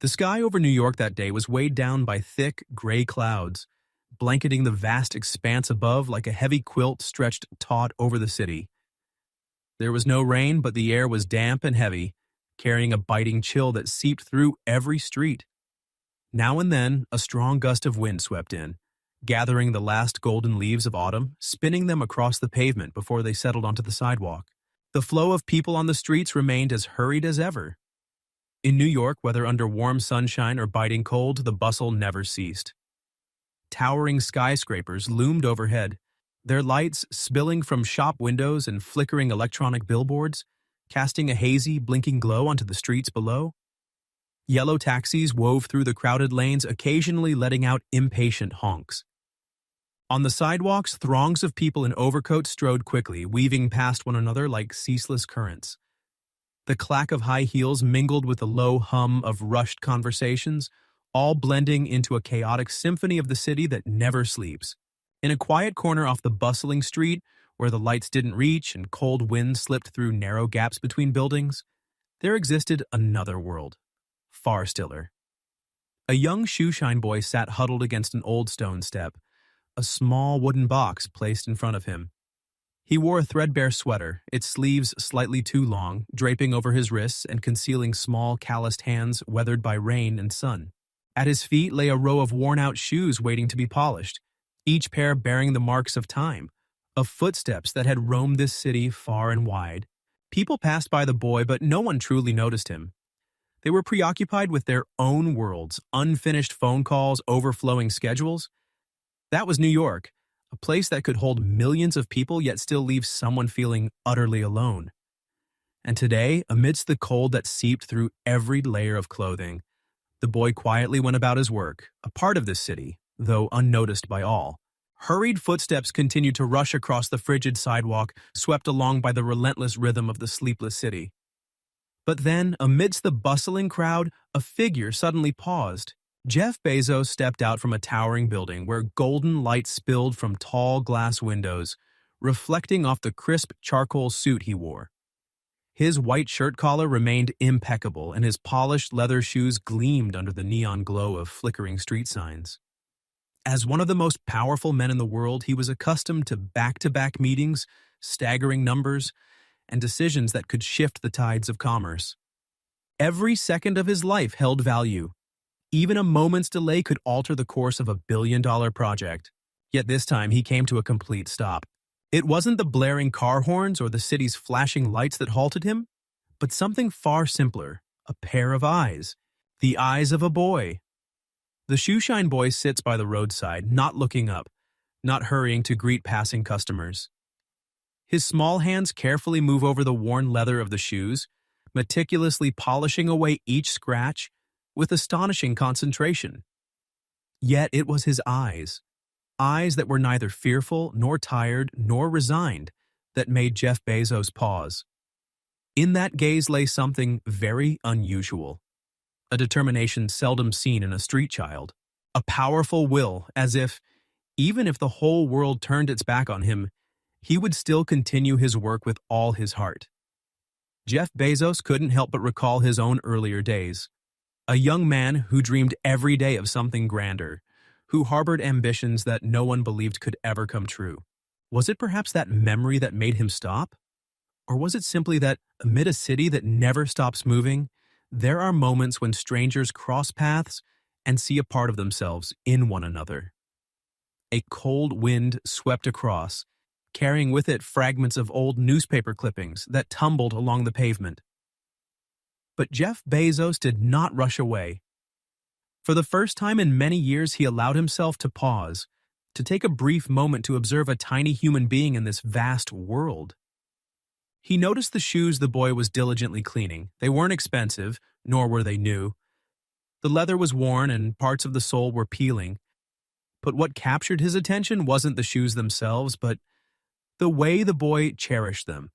The sky over New York that day was weighed down by thick, gray clouds, blanketing the vast expanse above like a heavy quilt stretched taut over the city. There was no rain, but the air was damp and heavy, carrying a biting chill that seeped through every street. Now and then, a strong gust of wind swept in, gathering the last golden leaves of autumn, spinning them across the pavement before they settled onto the sidewalk. The flow of people on the streets remained as hurried as ever. In New York, whether under warm sunshine or biting cold, the bustle never ceased. Towering skyscrapers loomed overhead, their lights spilling from shop windows and flickering electronic billboards, casting a hazy, blinking glow onto the streets below. Yellow taxis wove through the crowded lanes, occasionally letting out impatient honks. On the sidewalks, throngs of people in overcoats strode quickly, weaving past one another like ceaseless currents. The clack of high heels mingled with the low hum of rushed conversations, all blending into a chaotic symphony of the city that never sleeps. In a quiet corner off the bustling street, where the lights didn't reach and cold winds slipped through narrow gaps between buildings, there existed another world, far stiller. A young Shoeshine boy sat huddled against an old stone step, a small wooden box placed in front of him. He wore a threadbare sweater, its sleeves slightly too long, draping over his wrists and concealing small, calloused hands weathered by rain and sun. At his feet lay a row of worn-out shoes waiting to be polished, each pair bearing the marks of time, of footsteps that had roamed this city far and wide. People passed by the boy, but no one truly noticed him. They were preoccupied with their own worlds, unfinished phone calls, overflowing schedules. That was New York, a place that could hold millions of people yet still leave someone feeling utterly alone. And today, amidst the cold that seeped through every layer of clothing, the boy quietly went about his work, a part of this city, though unnoticed by all. Hurried footsteps continued to rush across the frigid sidewalk, swept along by the relentless rhythm of the sleepless city. But then, amidst the bustling crowd, a figure suddenly paused. Jeff Bezos stepped out from a towering building where golden light spilled from tall glass windows, reflecting off the crisp charcoal suit he wore. His white shirt collar remained impeccable, and his polished leather shoes gleamed under the neon glow of flickering street signs. As one of the most powerful men in the world, he was accustomed to back-to-back meetings, staggering numbers, and decisions that could shift the tides of commerce. Every second of his life held value. Even a moment's delay could alter the course of a billion-dollar project. Yet this time he came to a complete stop. It wasn't the blaring car horns or the city's flashing lights that halted him, but something far simpler, a pair of eyes. The eyes of a boy. The Shoeshine boy sits by the roadside, not looking up, not hurrying to greet passing customers. His small hands carefully move over the worn leather of the shoes, meticulously polishing away each scratch with astonishing concentration. Yet it was his eyes that were neither fearful nor tired nor resigned, that made Jeff Bezos pause. In that gaze lay something very unusual, a determination seldom seen in a street child, a powerful will, as if, even if the whole world turned its back on him, he would still continue his work with all his heart. Jeff Bezos couldn't help but recall his own earlier days. A young man who dreamed every day of something grander, who harbored ambitions that no one believed could ever come true. Was it perhaps that memory that made him stop? Or was it simply that, amid a city that never stops moving, there are moments when strangers cross paths and see a part of themselves in one another? A cold wind swept across, carrying with it fragments of old newspaper clippings that tumbled along the pavement. But Jeff Bezos did not rush away. For the first time in many years, he allowed himself to pause, to take a brief moment to observe a tiny human being in this vast world. He noticed the shoes the boy was diligently cleaning. They weren't expensive, nor were they new. The leather was worn and parts of the sole were peeling. But what captured his attention wasn't the shoes themselves, but the way the boy cherished them.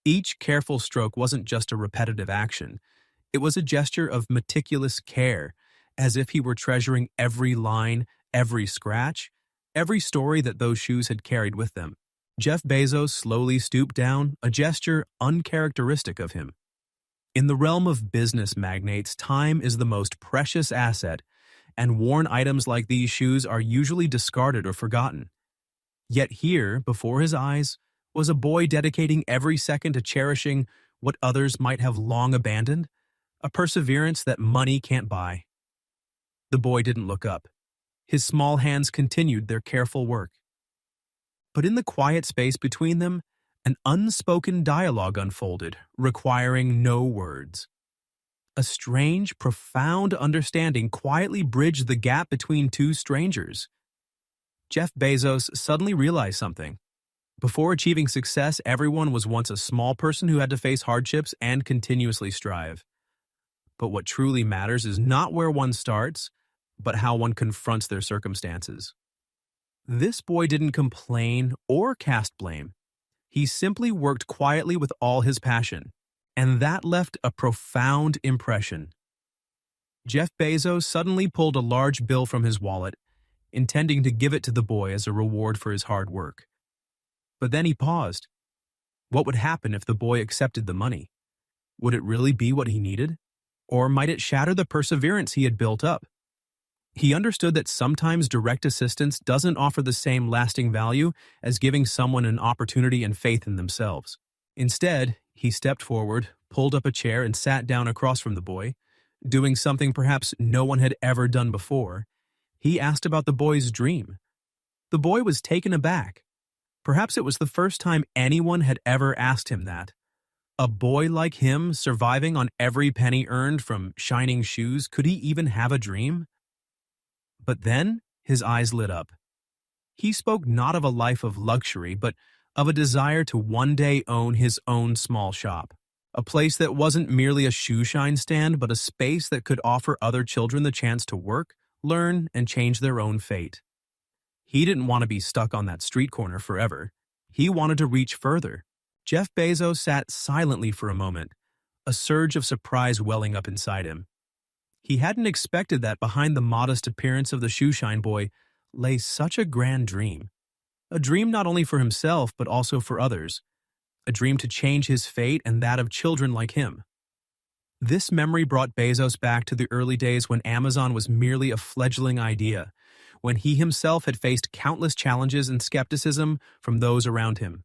Each careful stroke wasn't just a repetitive action. It was a gesture of meticulous care, as if he were treasuring every line, every scratch, every story that those shoes had carried with them. Jeff Bezos slowly stooped down, a gesture uncharacteristic of him. In the realm of business magnates, time is the most precious asset, and worn items like these shoes are usually discarded or forgotten. Yet here, before his eyes, was a boy dedicating every second to cherishing what others might have long abandoned, a perseverance that money can't buy. The boy didn't look up. His small hands continued their careful work. But in the quiet space between them, an unspoken dialogue unfolded, requiring no words. A strange, profound understanding quietly bridged the gap between two strangers. Jeff Bezos suddenly realized something. Before achieving success, everyone was once a small person who had to face hardships and continuously strive. But what truly matters is not where one starts, but how one confronts their circumstances. This boy didn't complain or cast blame. He simply worked quietly with all his passion, and that left a profound impression. Jeff Bezos suddenly pulled a large bill from his wallet, intending to give it to the boy as a reward for his hard work. But then he paused. What would happen if the boy accepted the money? Would it really be what he needed? Or might it shatter the perseverance he had built up? He understood that sometimes direct assistance doesn't offer the same lasting value as giving someone an opportunity and faith in themselves. Instead, he stepped forward, pulled up a chair, and sat down across from the boy, doing something perhaps no one had ever done before. He asked about the boy's dream. The boy was taken aback. Perhaps it was the first time anyone had ever asked him that. A boy like him, surviving on every penny earned from shining shoes, could he even have a dream? But then his eyes lit up. He spoke not of a life of luxury, but of a desire to one day own his own small shop. A place that wasn't merely a shoeshine stand, but a space that could offer other children the chance to work, learn, and change their own fate. He didn't want to be stuck on that street corner forever. He wanted to reach further. Jeff Bezos sat silently for a moment, a surge of surprise welling up inside him. He hadn't expected that behind the modest appearance of the Shoeshine boy lay such a grand dream. A dream not only for himself, but also for others. A dream to change his fate and that of children like him. This memory brought Bezos back to the early days when Amazon was merely a fledgling idea, when he himself had faced countless challenges and skepticism from those around him.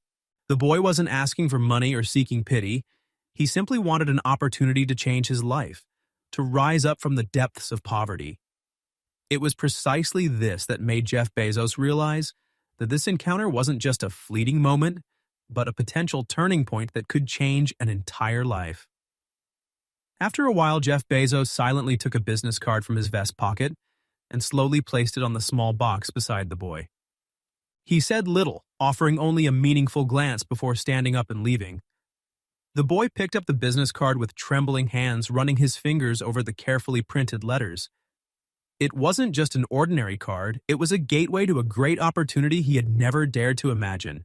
The boy wasn't asking for money or seeking pity. He simply wanted an opportunity to change his life, to rise up from the depths of poverty. It was precisely this that made Jeff Bezos realize that this encounter wasn't just a fleeting moment, but a potential turning point that could change an entire life. After a while, Jeff Bezos silently took a business card from his vest pocket and slowly placed it on the small box beside the boy. He said little, offering only a meaningful glance before standing up and leaving. The boy picked up the business card with trembling hands, running his fingers over the carefully printed letters. It wasn't just an ordinary card, it was a gateway to a great opportunity he had never dared to imagine.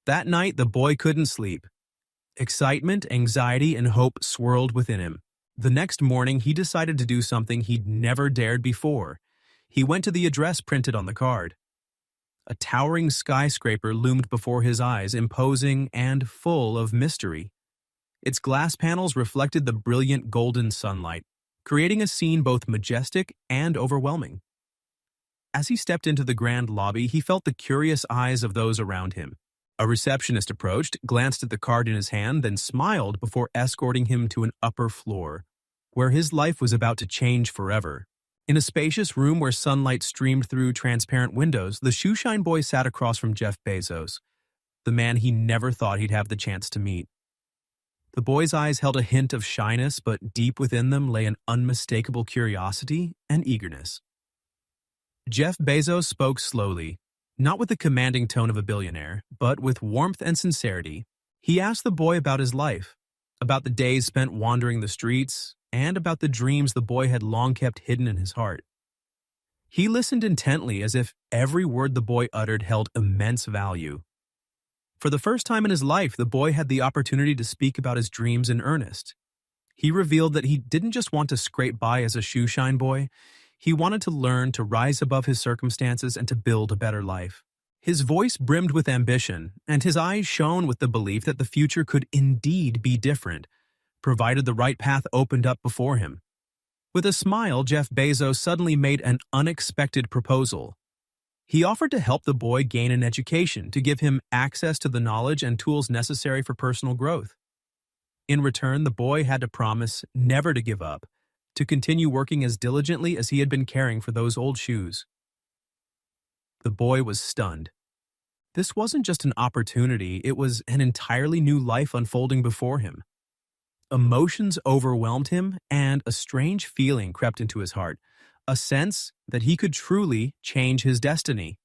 That night, the boy couldn't sleep. Excitement, anxiety, and hope swirled within him. The next morning, he decided to do something he'd never dared before. He went to the address printed on the card. A towering skyscraper loomed before his eyes, imposing and full of mystery. Its glass panels reflected the brilliant golden sunlight, creating a scene both majestic and overwhelming. As he stepped into the grand lobby, he felt the curious eyes of those around him. A receptionist approached, glanced at the card in his hand, then smiled before escorting him to an upper floor, where his life was about to change forever. In a spacious room where sunlight streamed through transparent windows, the Shoeshine boy sat across from Jeff Bezos, the man he never thought he'd have the chance to meet. The boy's eyes held a hint of shyness, but deep within them lay an unmistakable curiosity and eagerness. Jeff Bezos spoke slowly, not with the commanding tone of a billionaire, but with warmth and sincerity. He asked the boy about his life, about the days spent wandering the streets, and about the dreams the boy had long kept hidden in his heart. He listened intently, as if every word the boy uttered held immense value. For the first time in his life, the boy had the opportunity to speak about his dreams in earnest. He revealed that he didn't just want to scrape by as a Shoeshine boy. He wanted to learn, to rise above his circumstances, and to build a better life. His voice brimmed with ambition, and his eyes shone with the belief that the future could indeed be different, provided the right path opened up before him. With a smile, Jeff Bezos suddenly made an unexpected proposal. He offered to help the boy gain an education, to give him access to the knowledge and tools necessary for personal growth. In return, the boy had to promise never to give up, to continue working as diligently as he had been caring for those old shoes. The boy was stunned. This wasn't just an opportunity, it was an entirely new life unfolding before him. Emotions overwhelmed him, and a strange feeling crept into his heart, a sense that he could truly change his destiny.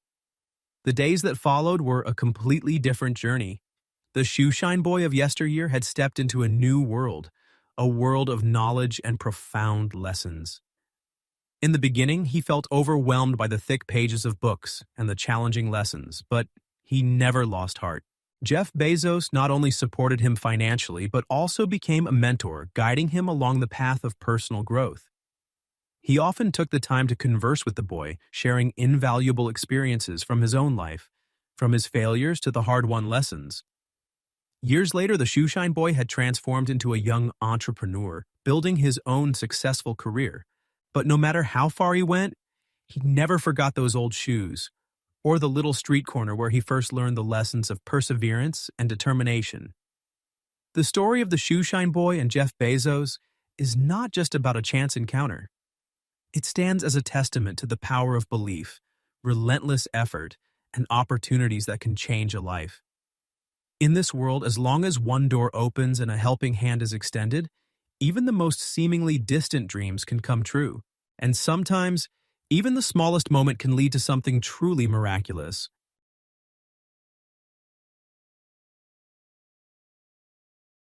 The days that followed were a completely different journey. The Shoeshine boy of yesteryear had stepped into a new world, a world of knowledge and profound lessons. In the beginning, he felt overwhelmed by the thick pages of books and the challenging lessons, but he never lost heart. Jeff Bezos not only supported him financially, but also became a mentor, guiding him along the path of personal growth. He often took the time to converse with the boy, sharing invaluable experiences from his own life, from his failures to the hard-won lessons. Years later, the Shoeshine boy had transformed into a young entrepreneur, building his own successful career. But no matter how far he went, he never forgot those old shoes, or the little street corner where he first learned the lessons of perseverance and determination. The story of the Shoeshine boy and Jeff Bezos is not just about a chance encounter. It stands as a testament to the power of belief, relentless effort, and opportunities that can change a life. In this world, as long as one door opens and a helping hand is extended, even the most seemingly distant dreams can come true. And sometimes, even the smallest moment can lead to something truly miraculous.